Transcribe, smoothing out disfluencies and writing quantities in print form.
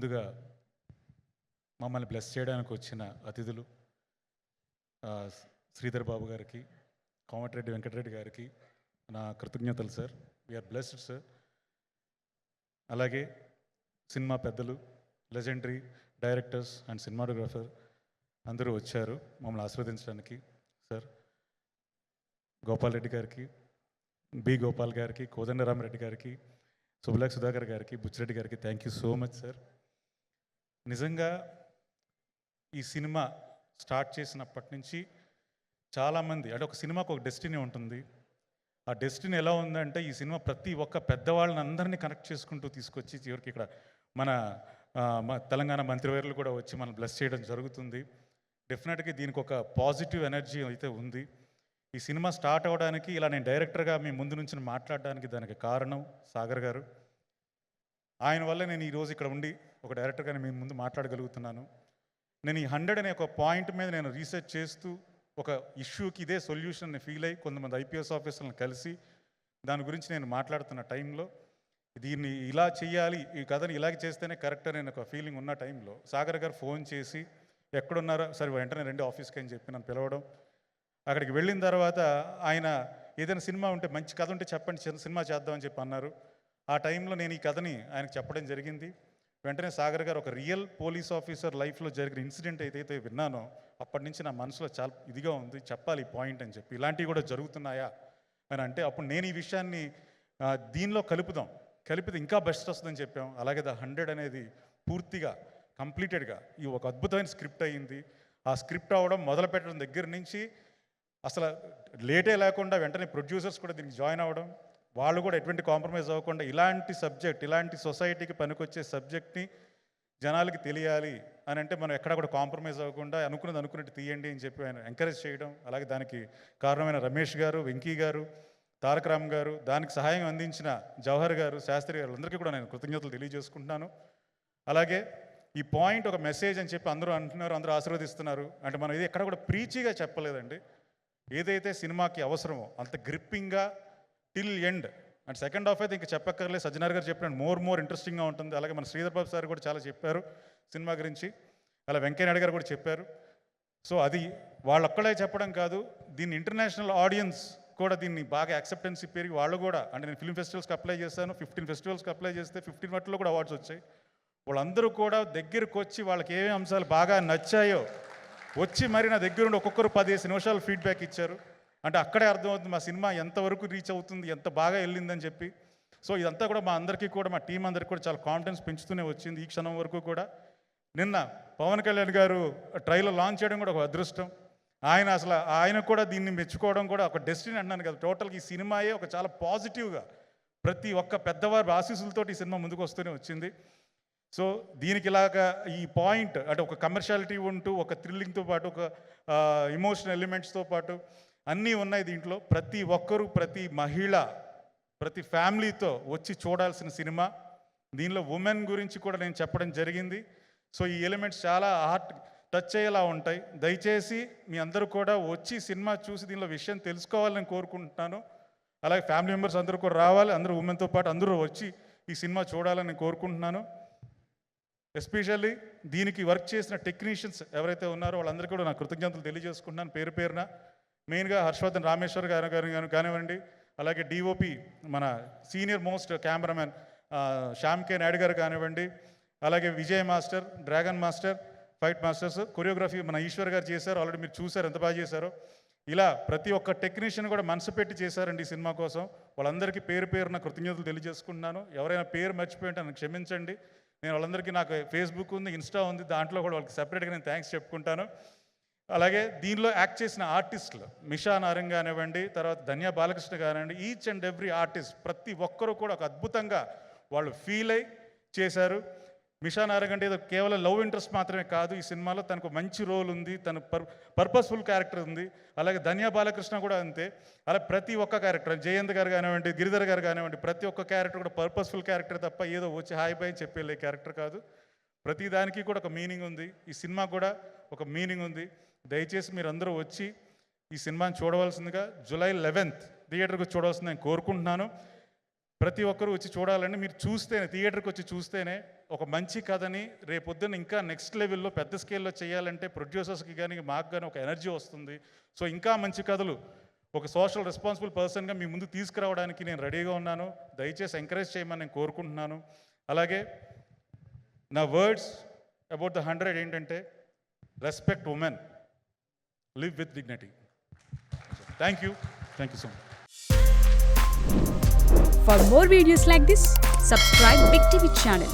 ముందుగా మమ్మల్ని బ్లెస్ చేయడానికి వచ్చిన అతిథులు శ్రీధర్ బాబు గారికి, కోమటిరెడ్డి వెంకటరెడ్డి గారికి నా కృతజ్ఞతలు సార్. We're blessed sir. అలాగే సినిమా పెద్దలు, లెజెండరీ డైరెక్టర్స్ అండ్ సినిమాటోగ్రాఫర్ అందరూ వచ్చారు మమ్మల్ని ఆస్వాదించడానికి. సార్ గోపాల్ రెడ్డి గారికి, బి గోపాల్ గారికి, కోదండరామరెడ్డి గారికి, సుబలాక్ సుధాకర్ గారికి, బుచ్చిరెడ్డి గారికి thank you so much sir. నిజంగా ఈ సినిమా స్టార్ట్ చేసినప్పటి నుంచి చాలామంది, అంటే ఒక సినిమాకు ఒక డెస్టినీ ఉంటుంది. ఆ డెస్టినీ ఎలా ఉందంటే ఈ సినిమా ప్రతి ఒక్క పెద్దవాళ్ళని అందరినీ కనెక్ట్ చేసుకుంటూ తీసుకొచ్చి చివరికి ఇక్కడ మన తెలంగాణ మంత్రివర్యులు కూడా వచ్చి మనం బ్లెస్ చేయడం జరుగుతుంది. డెఫినెట్గా దీనికి ఒక పాజిటివ్ ఎనర్జీ అయితే ఉంది. ఈ సినిమా స్టార్ట్ అవ్వడానికి, ఇలా నేను డైరెక్టర్గా మీ ముందు నుంచి మాట్లాడడానికి దానికి కారణం సాగర్ గారు. ఆయన వల్ల నేను ఈరోజు ఇక్కడ ఉండి ఒక డైరెక్టర్గా మీ ముందు మాట్లాడగలుగుతున్నాను. నేను ఈ 100 అనే ఒక పాయింట్ మీద నేను రీసెర్చ్ చేస్తూ ఒక ఇష్యూకి ఇదే సొల్యూషన్ ఫీల్ అయ్యి కొంతమంది ఐపీఎస్ ఆఫీసర్లను కలిసి దాని గురించి నేను మాట్లాడుతున్న టైంలో, దీన్ని ఇలా చేయాలి, ఈ కథని ఇలాగే చేస్తేనే కరెక్ట్ అని ఒక ఫీలింగ్ ఉన్న టైంలో సాగర్ గారు ఫోన్ చేసి ఎక్కడున్నారో సరే వెంటనే రండి ఆఫీస్కి అని చెప్పి నన్ను పిలవడం. అక్కడికి వెళ్ళిన తర్వాత ఆయన ఏదైనా సినిమా ఉంటే, మంచి కథ ఉంటే చెప్పండి, చిన్న సినిమా చేద్దామని చెప్పి అన్నారు. ఆ టైంలో నేను ఈ కథని ఆయనకు చెప్పడం జరిగింది. వెంటనే సాగర్ గారు ఒక రియల్ పోలీస్ ఆఫీసర్ లైఫ్లో జరిగిన ఇన్సిడెంట్ ఏదైతే విన్నానో అప్పటి నుంచి నా మనసులో చాలా ఇదిగా ఉంది, చెప్పాలి ఈ పాయింట్ అని చెప్పి. ఇలాంటివి కూడా జరుగుతున్నాయా అని అంటే అప్పుడు నేను ఈ విషయాన్ని దీనిలో కలిపితే ఇంకా బెస్ట్ వస్తుందని చెప్పాం. అలాగే ద 100 అనేది పూర్తిగా కంప్లీటెడ్గా ఈ ఒక అద్భుతమైన స్క్రిప్ట్ అయ్యింది. ఆ స్క్రిప్ట్ అవ్వడం మొదలు పెట్టడం దగ్గర నుంచి అసలు లేటే లేకుండా వెంటనే ప్రొడ్యూసర్స్ కూడా దీనికి జాయిన్ అవ్వడం, వాళ్ళు కూడా ఎటువంటి కాంప్రమైజ్ అవ్వకుండా ఇలాంటి సబ్జెక్ట్, ఇలాంటి సొసైటీకి పనికొచ్చే సబ్జెక్ట్ని జనాలకి తెలియాలి అని అంటే మనం ఎక్కడ కూడా కాంప్రమైజ్ అవ్వకుండా అనుకున్నట్టు తీయండి అని చెప్పి ఆయన ఎంకరేజ్ చేయడం. అలాగే దానికి కారణమైన రమేష్ గారు, వెంకీ గారు, తారక రామ్ గారు, దానికి సహాయం అందించిన జవహర్ గారు, శాస్త్రి గారు అందరికీ కూడా నేను కృతజ్ఞతలు తెలియజేసుకుంటున్నాను. అలాగే ఈ పాయింట్ ఒక మెసేజ్ అని చెప్పి అందరూ అంటున్నారు, అందరూ ఆశీర్వదిస్తున్నారు. అంటే మనం ఇది ఎక్కడ కూడా ప్రీచిగా చెప్పలేదండి. ఏదైతే సినిమాకి అవసరమో అంత గ్రిప్పింగ్గా till end. And second half అయితే ఇంకా చెప్పక్కర్లేదు, సజ్జనార్ గారు చెప్పినట్టు మోర్ ఇంట్రెస్టింగ్గా ఉంటుంది. అలాగే మన శ్రీధర్ బాబు సార్ కూడా చాలా చెప్పారు సినిమా గురించి, అలా వెంకయ్యనాయుడు గారు కూడా చెప్పారు. సో అది వాళ్ళొక్కడే చెప్పడం కాదు, దీన్ని ఇంటర్నేషనల్ ఆడియన్స్ కూడా దీన్ని బాగా యాక్సెప్టెన్సీ పెరిగి వాళ్ళు కూడా, అంటే నేను ఫిల్మ్ ఫెస్టివల్స్కి అప్లై చేశాను, 15 ఫెస్టివల్స్కి అప్లై చేస్తే 15 వాటిలో కూడా అవార్డ్స్ వచ్చాయి. వాళ్ళందరూ కూడా దగ్గరకు వచ్చి వాళ్ళకి ఏమేమి అంశాలు బాగా నచ్చాయో వచ్చి మరి నా దగ్గర ఉండి ఒక్కొక్కరు 15 నిమిషాలు ఫీడ్బ్యాక్ ఇచ్చారు. అంటే అక్కడే అర్థమవుతుంది మా సినిమా ఎంతవరకు రీచ్ అవుతుంది, ఎంత బాగా వెళ్ళిందని చెప్పి. సో ఇదంతా కూడా మా అందరికీ కూడా, మా టీం అందరికీ కూడా చాలా కాన్ఫిడెన్స్ పెంచుతూనే వచ్చింది ఈ క్షణం వరకు కూడా. నిన్న పవన్ కళ్యాణ్ గారు ట్రైలర్ లాంచ్ చేయడం కూడా ఒక అదృష్టం. ఆయన కూడా దీన్ని మెచ్చుకోవడం కూడా ఒక డెస్టినీ అన్నాను కదా. టోటల్గా ఈ సినిమాయే ఒక చాలా పాజిటివ్గా ప్రతి ఒక్క పెద్దవారి ఆశీస్సులతో ఈ సినిమా ముందుకు వస్తూనే వచ్చింది. సో దీనికి ఇలాగా ఈ పాయింట్ అంటే ఒక కమర్షియాలిటీ ఉంటూ, ఒక థ్రిల్లింగ్తో పాటు, ఒక ఇమోషనల్ ఎలిమెంట్స్తో పాటు అన్నీ ఉన్నాయి దీంట్లో. ప్రతి ఒక్కరూ, ప్రతి మహిళ, ప్రతి ఫ్యామిలీతో వచ్చి చూడాల్సిన సినిమా. దీనిలో ఉమెన్ గురించి కూడా నేను చెప్పడం జరిగింది. సో ఈ ఎలిమెంట్స్ చాలా హార్ట్ టచ్ అయ్యేలా ఉంటాయి. దయచేసి మీ అందరూ కూడా వచ్చి సినిమా చూసి దీనిలో విషయం తెలుసుకోవాలని కోరుకుంటున్నాను. అలాగే ఫ్యామిలీ మెంబర్స్ అందరూ కూడా రావాలి, అందరూ ఉమెన్తో పాటు అందరూ వచ్చి ఈ సినిమా చూడాలని కోరుకుంటున్నాను. ఎస్పెషల్లీ దీనికి వర్క్ చేసిన టెక్నీషియన్స్ ఎవరైతే ఉన్నారో వాళ్ళందరికీ కూడా నా కృతజ్ఞతలు తెలియజేసుకుంటున్నాను పేరు పేరున. మెయిన్గా హర్షవర్ధన్ రామేశ్వర్ గారు కానివ్వండి, అలాగే డిఓపి మన సీనియర్ మోస్ట్ కెమెరామెన్ శ్యామ్ కే నాయుడు గారు కానివ్వండి, అలాగే Vijay master, dragon master, fight masters, choreography మన ఈశ్వర్ గారు చేశారు. ఆల్రెడీ మీరు చూశారు ఎంత బాగా చేశారో. ఇలా ప్రతి ఒక్క టెక్నీషియన్ కూడా మనసు పెట్టి చేశారండి ఈ సినిమా కోసం. వాళ్ళందరికీ పేరు పేరున కృతజ్ఞతలు తెలియజేసుకుంటున్నాను. ఎవరైనా పేరు మర్చిపోయింటే నన్ను క్షమించండి. నేను వాళ్ళందరికీ, నాకు ఫేస్బుక్ ఉంది, ఇన్స్టా ఉంది, దాంట్లో కూడా వాళ్ళకి సెపరేట్గా నేను థ్యాంక్స్ చెప్పుకుంటాను. అలాగే దీనిలో యాక్ట్ చేసిన ఆర్టిస్టులు మిషా నారంగ్ కానివ్వండి, తర్వాత ధన్య బాలకృష్ణ కానివ్వండి, ఈచ్ అండ్ ఎవ్రీ ఆర్టిస్ట్ ప్రతి ఒక్కరూ కూడా ఒక అద్భుతంగా వాళ్ళు ఫీల్ అయ్యి చేశారు. మిషా నారంగ్ అంటే ఏదో కేవలం లవ్ ఇంట్రెస్ట్ మాత్రమే కాదు, ఈ సినిమాలో తనకు మంచి రోల్ ఉంది, తన పర్పస్ఫుల్ క్యారెక్టర్ ఉంది. అలాగే ధన్య బాలకృష్ణ కూడా అంతే. అలా ప్రతి ఒక్క క్యారెక్టర్, జయంత్ గారు కానివ్వండి, గిరిధర్ గారు కానివ్వండి, ప్రతి ఒక్క క్యారెక్టర్ కూడా పర్పస్ఫుల్ క్యారెక్టర్ తప్ప ఏదో వచ్చి హాయ్ బాయ్ చెప్పే క్యారెక్టర్ కాదు. ప్రతి దానికి కూడా ఒక మీనింగ్ ఉంది. ఈ సినిమా కూడా ఒక మీనింగ్ ఉంది. దయచేసి మీరు అందరూ వచ్చి ఈ సినిమాని చూడవలసిందిగా, జూలై 11th థియేటర్కి చూడవలసింది నేను కోరుకుంటున్నాను. ప్రతి ఒక్కరూ వచ్చి చూడాలండి. మీరు చూస్తేనే, థియేటర్కి వచ్చి చూస్తేనే ఒక మంచి కథని రేపొద్దున ఇంకా నెక్స్ట్ లెవెల్లో పెద్ద స్కేల్లో చేయాలంటే ప్రొడ్యూసర్స్కి కానీ మాకు కానీ ఒక ఎనర్జీ వస్తుంది. సో ఇంకా మంచి కథలు ఒక సోషల్ రెస్పాన్సిబుల్ పర్సన్గా మీ ముందు తీసుకురావడానికి నేను రెడీగా ఉన్నాను. దయచేసి ఎంకరేజ్ చేయమని నేను కోరుకుంటున్నాను. అలాగే నా వర్డ్స్ అబౌట్ ద 100 ఏంటంటే respect women, live with dignity. Thank you so much. For more videos like this, subscribe Big TV channel.